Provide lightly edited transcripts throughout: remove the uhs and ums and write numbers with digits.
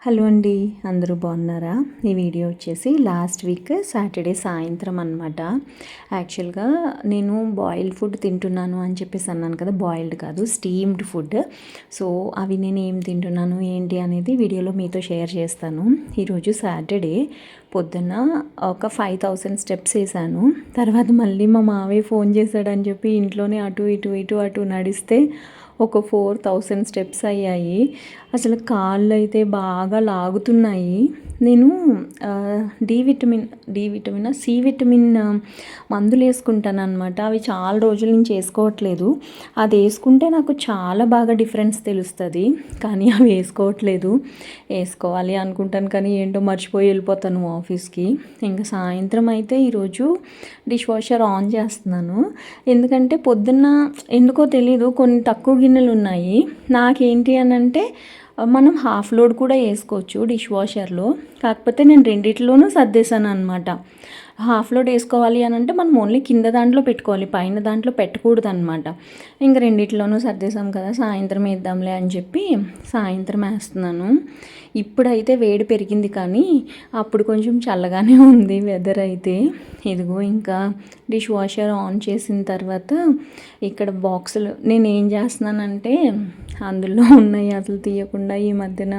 Hello అండి, అందరూ బాగున్నారా? ఈ వీడియో వచ్చేసి లాస్ట్ వీక్ సాటర్డే సాయంత్రం అనమాట. యాక్చువల్గా నేను బాయిల్డ్ ఫుడ్ తింటున్నాను అని చెప్పేసి అన్నాను కదా, బాయిల్డ్ కాదు స్టీమ్డ్ ఫుడ్. సో అవి నేను ఏం తింటున్నాను ఏంటి అనేది వీడియోలో మీతో షేర్ చేస్తాను. ఈరోజు సాటర్డే పొద్దున్న ఒక 5000 స్టెప్స్ వేసాను. తర్వాత మళ్ళీ మా మావయ్య ఫోన్ చేశాడని చెప్పి ఇంట్లోనే అటు నడిస్తే ఒక 4000 స్టెప్స్ అయ్యాయి. అసలు కాళ్ళు అయితే బాగా లాగుతున్నాయి. నేను డి విటమిన్ సి విటమిన్ మందులు వేసుకుంటాను అనమాట. అవి చాలా రోజుల నుంచి వేసుకోవట్లేదు. అది వేసుకుంటే నాకు చాలా బాగా డిఫరెన్స్ తెలుస్తుంది, కానీ అవి వేసుకోవట్లేదు. వేసుకోవాలి అనుకుంటాను కానీ ఏంటో మర్చిపోయి వెళ్ళిపోతాను ఆఫీస్కి. ఇంకా సాయంత్రం అయితే ఈరోజు డిష్ వాషర్ ఆన్ చేస్తున్నాను. ఎందుకంటే పొద్దున్న ఎందుకో తెలీదు కొన్ని తక్కువ గిన్నెలు ఉన్నాయి. నాకేంటి అని అంటే మనం హాఫ్ లోడ్ కూడా వేసుకోవచ్చు డిష్ వాషర్లో. కాకపోతే నేను రెండిట్లోనూ సర్దేశాను అనమాట. హాఫ్ లోడ్ వేసుకోవాలి అని అంటే మనం ఓన్లీ కింద దాంట్లో పెట్టుకోవాలి, పైన దాంట్లో పెట్టకూడదు అనమాట. ఇంక రెండిట్లోనూ సర్దేశాం కదా, సాయంత్రం వేద్దాంలే అని చెప్పి సాయంత్రం వేస్తున్నాను. ఇప్పుడైతే వేడి పెరిగింది కానీ అప్పుడు కొంచెం చల్లగానే ఉంది వెదర్ అయితే. ఇదిగో ఇంకా డిష్ వాషర్ ఆన్ చేసిన తర్వాత ఇక్కడ బాక్సులు నేను ఏం చేస్తున్నానంటే అందులో ఉన్నాయి అసలు తీయకుండా ఈ మధ్యన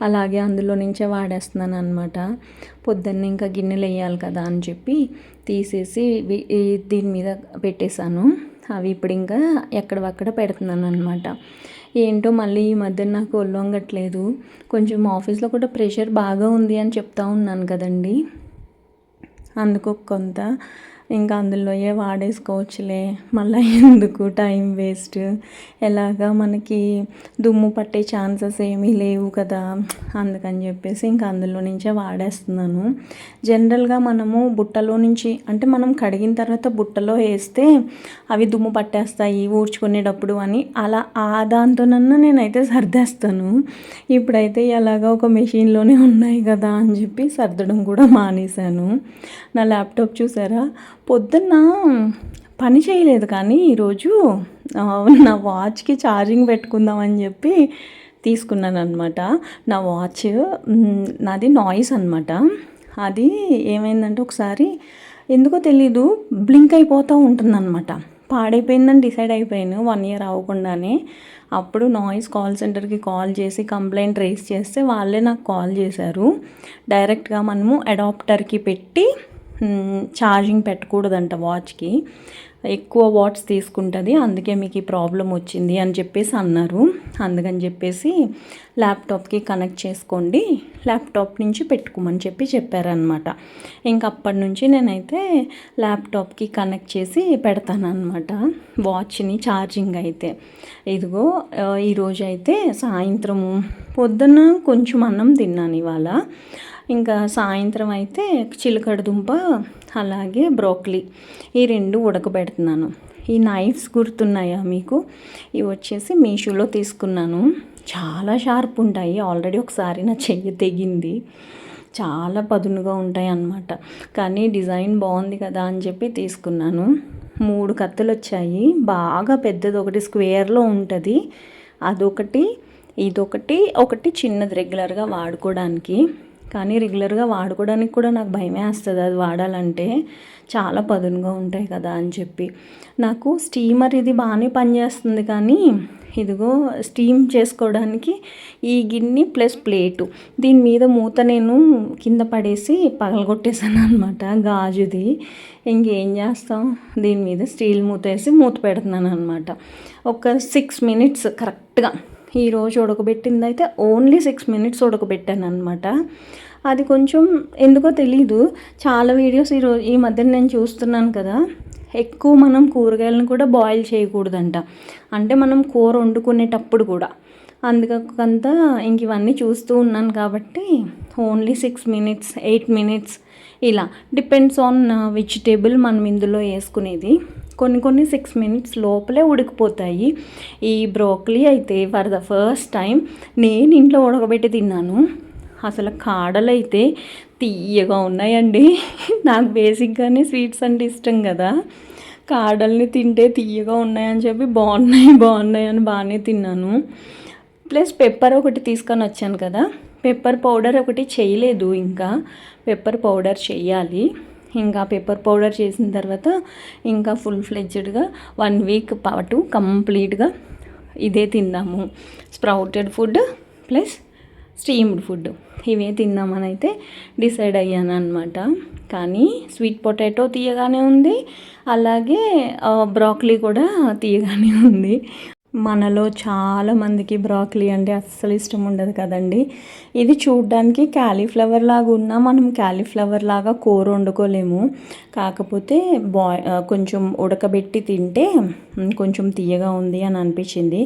అలాగే అందులో నుంచే వాడేస్తున్నాను అనమాట. పొద్దున్న ఇంకా గిన్నెలు వేయాలి కదా అని చెప్పి తీసేసి దీని మీద పెట్టేశాను. అవి ఇప్పుడు ఇంకా ఎక్కడవక్కడ పెడుతున్నాను అనమాట. ఏంటో మళ్ళీ ఈ మధ్య నాకు ఒళ్ళొంగట్లేదు. కొంచెం ఆఫీస్లో కూడా ప్రెషర్ బాగా ఉంది అని చెప్తా ఉన్నాను కదండి, అందుకు కొంత ఇంకా అందులోయే వాడేసుకోవచ్చులే, మళ్ళీ ఎందుకు టైం వేస్ట్, ఎలాగా మనకి దుమ్ము పట్టే ఛాన్సెస్ ఏమీ లేవు కదా, అందుకని చెప్పేసి ఇంకా అందులో నుంచే వాడేస్తున్నాను. జనరల్గా మనము బుట్టలో నుంచి అంటే మనం కడిగిన తర్వాత బుట్టలో వేస్తే అవి దుమ్ము పట్టేస్తాయి ఊడ్చుకునేటప్పుడు అని అలా దాంతోనన్నా నేనైతే సర్దేస్తాను. ఇప్పుడైతే ఎలాగా ఒక మెషిన్లోనే ఉన్నాయి కదా అని చెప్పి సర్దడం కూడా మానేశాను. నా ల్యాప్టాప్ చూసారా, పొద్దున్న పని చేయలేదు కానీ ఈరోజు నా వాచ్కి ఛార్జింగ్ పెట్టుకుందామని చెప్పి తీసుకున్నాను అనమాట. నా వాచ్ నాది నాయిస్ అనమాట. అది ఏమైందంటే ఒకసారి ఎందుకో తెలీదు బ్లింక్ అయిపోతూ ఉంటుందన్నమాట. పాడైపోయిందని డిసైడ్ అయిపోయాను 1 year అవ్వకుండానే. అప్పుడు నాయిస్ కాల్ సెంటర్కి కాల్ చేసి కంప్లైంట్ రేస్ చేస్తే వాళ్ళే నాకు కాల్ చేశారు. డైరెక్ట్గా మనము అడాప్టర్కి పెట్టి ఛార్జింగ్ పెట్టకూడదంట వాచ్కి, ఎక్కువ వాట్స్ తీసుకుంటుంది, అందుకే మీకు ఈ ప్రాబ్లం వచ్చింది అని చెప్పేసి అన్నారు. అందుకని చెప్పేసి ల్యాప్టాప్కి కనెక్ట్ చేసుకోండి, ల్యాప్టాప్ నుంచి పెట్టుకోమని చెప్పారనమాట. ఇంక అప్పటి నుంచి నేనైతే ల్యాప్టాప్కి కనెక్ట్ చేసి పెడతానమాట వాచ్ని ఛార్జింగ్ అయితే. ఇదిగో ఈరోజు అయితే సాయంత్రము పొద్దున్న కొంచెం అన్నం తిన్నాను ఇవాళ. ఇంకా సాయంత్రం అయితే చిలకడ దుంప అలాగే బ్రోకలీ ఈ 2 ఉడకబెడుతున్నాను. ఈ నైఫ్స్ గుర్తున్నాయా మీకు? ఇవి వచ్చేసి మీషోలో తీసుకున్నాను. చాలా షార్ప్ ఉంటాయి. ఆల్రెడీ ఒకసారి నా చెయ్యి తెగింది. చాలా పదునుగా ఉంటాయి అన్నమాట. కానీ డిజైన్ బాగుంది కదా అని చెప్పి తీసుకున్నాను. 3 కత్తులు వచ్చాయి. బాగా పెద్దది ఒకటి స్క్వేర్లో ఉంటుంది, అదొకటి, ఒకటి చిన్నది రెగ్యులర్గా వాడుకోవడానికి. కానీ రెగ్యులర్గా వాడుకోవడానికి కూడా నాకు భయమే వస్తుంది అది వాడాలంటే, చాలా పదునుగా ఉంటాయి కదా అని చెప్పి. నాకు స్టీమర్ ఇది బాగానే పనిచేస్తుంది కానీ ఇదిగో స్టీమ్ చేసుకోవడానికి ఈ గిన్నె ప్లస్ ప్లేటు, దీని మీద మూత నేను కింద పడేసి పగలగొట్టేసాను అనమాట, గాజుది. ఇంకేం చేస్తాం, దీని మీద స్టీల్ మూత వేసి మూత పెడుతున్నాను అనమాట. ఒక 6 minutes కరెక్ట్గా. ఈరోజు ఉడకబెట్టింది అయితే ఓన్లీ 6 minutes ఉడకబెట్టాను అనమాట. అది కొంచెం ఎందుకో తెలీదు, చాలా వీడియోస్ ఈ మధ్య నేను చూస్తున్నాను కదా, ఎక్కువ మనం కూరగాయలను కూడా బాయిల్ చేయకూడదంట. అంటే మనం కూర వండుకునేటప్పుడు కూడా. అందుకంత ఇంక ఇవన్నీ చూస్తూ ఉన్నాను కాబట్టి ఓన్లీ 6 minutes 8 minutes ఇలా డిపెండ్స్ ఆన్ వెజిటేబుల్ మనం ఇందులో వేసుకునేది. కొన్ని 6 minutes లోపలే ఉడికిపోతాయి. ఈ బ్రోకలీ అయితే ఫర్ ద ఫస్ట్ టైం నేను ఇంట్లో ఉడకబెట్టి తిన్నాను. అసలు కాడలు అయితే తీయగా ఉన్నాయండి. నాకు బేసిక్గానే స్వీట్స్ అంటే ఇష్టం కదా, కాడల్ని తింటే తీయగా ఉన్నాయని చెప్పి బాగున్నాయి అని బాగానే తిన్నాను. ప్లస్ పెప్పర్ ఒకటి తీసుకొని వచ్చాను కదా, పెప్పర్ పౌడర్ ఒకటి చేయలేదు, ఇంకా పెప్పర్ పౌడర్ చేయాలి. ఇంకా పెప్పర్ పౌడర్ చేసిన తర్వాత ఇంకా ఫుల్ ఫ్లెడ్జ్డ్గా 1 వీక్ పాటు కంప్లీట్గా ఇదే తిందాము, sprouted food plus steamed food ఇవే తిందామని అయితే డిసైడ్ అయ్యాను అనమాట. కానీ స్వీట్ పొటాటో తీయగానే ఉంది, అలాగే బ్రాక్లీ కూడా తీయగానే ఉంది. మనలో చాలామందికి బ్రాక్లీ అంటే అస్సలు ఇష్టం ఉండదు కదండి. ఇది చూడ్డానికి క్యాలీఫ్లవర్ లాగా ఉన్నా మనం క్యాలీఫ్లవర్ లాగా కూర వండుకోలేము. కాకపోతే కొంచెం ఉడకబెట్టి తింటే కొంచెం తీయగా ఉంది అని అనిపించింది.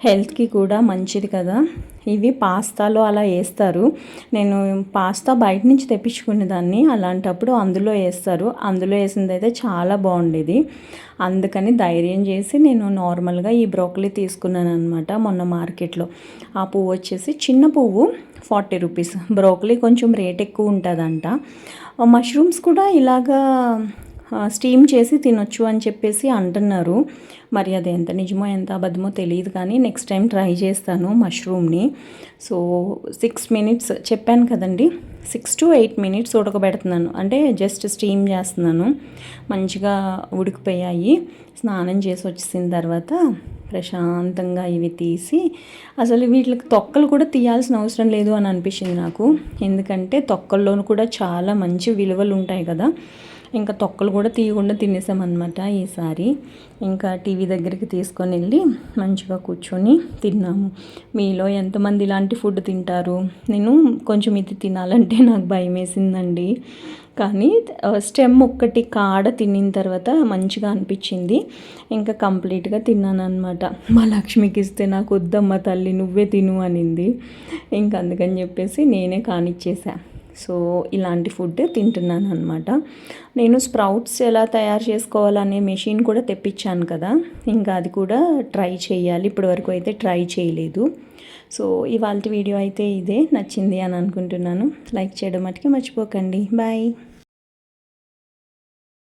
హెల్త్కి కూడా మంచిది కదా. ఇవి పాస్తాలో అలా వేస్తారు. నేను పాస్తా బయట నుంచి తెప్పించుకునేదాన్ని, అలాంటప్పుడు అందులో వేస్తారు. అందులో వేసింది అయితే చాలా బాగుండేది. అందుకని ధైర్యం చేసి నేను నార్మల్గా ఈ బ్రోకలీ తీసుకున్నాను అనమాట మొన్న మార్కెట్లో. ఆ పువ్వు వచ్చేసి చిన్న పువ్వు 40 రూపీస్. బ్రోకలీ కొంచెం రేట్ ఎక్కువ ఉంటుందంట. మష్రూమ్స్ కూడా ఇలాగా స్టీమ్ చేసి తినొచ్చు అని చెప్పేసి అంటున్నారు. మరి అది ఎంత నిజమో ఎంత అబద్ధమో తెలియదు, కానీ నెక్స్ట్ టైం ట్రై చేస్తాను మష్రూమ్ని. సో 6 మినిట్స్ చెప్పాను కదండి, 6 to 8 మినిట్స్ ఉడకబెడుతున్నాను, అంటే జస్ట్ స్టీమ్ చేస్తున్నాను. మంచిగా ఉడికిపోయాయి. స్నానం చేసి వచ్చిన తర్వాత ప్రశాంతంగా ఇవి తీసి, అసలు వీటికి తొక్కలు కూడా తీయాల్సిన అవసరం లేదు అని అనిపించింది నాకు. ఎందుకంటే తొక్కల్లోనూ కూడా చాలా మంచి విలువలు ఉంటాయి కదా. ఇంకా తొక్కలు కూడా తీయకుండా తినేసామన్నమాట ఈసారి. ఇంకా టీవీ దగ్గరికి తీసుకొని వెళ్ళి మంచిగా కూర్చొని తిన్నాము. మీలో ఎంతమంది ఇలాంటి ఫుడ్ తింటారు? నేను కొంచెం ఇది తినాలంటే నాకు భయం వేసిందండి, కానీ స్టెమ్ ఒక్కటి కాడ తినిన తర్వాత మంచిగా అనిపించింది. ఇంకా కంప్లీట్గా తిన్నాను అనమాట. మా లక్ష్మికి ఇస్తే నాకు వద్దమ్మ తల్లి నువ్వే తిను అనింది. ఇంకా అందుకని చెప్పేసి నేనే కానిచ్చేసాను. సో ఇలాంటి ఫుడ్ తింటున్నాను అనమాట. నేను స్ప్రౌట్స్ ఎలా తయారు చేసుకోవాలనే మెషిన్ కూడా తెప్పించాను కదా, ఇంకా అది కూడా ట్రై చేయాలి. ఇప్పటివరకు అయితే ట్రై చేయలేదు. సో ఇవాళ వీడియో అయితే ఇదే, నచ్చింది అని అనుకుంటున్నాను. లైక్ చేయడం మటుకే మర్చిపోకండి. బాయ్.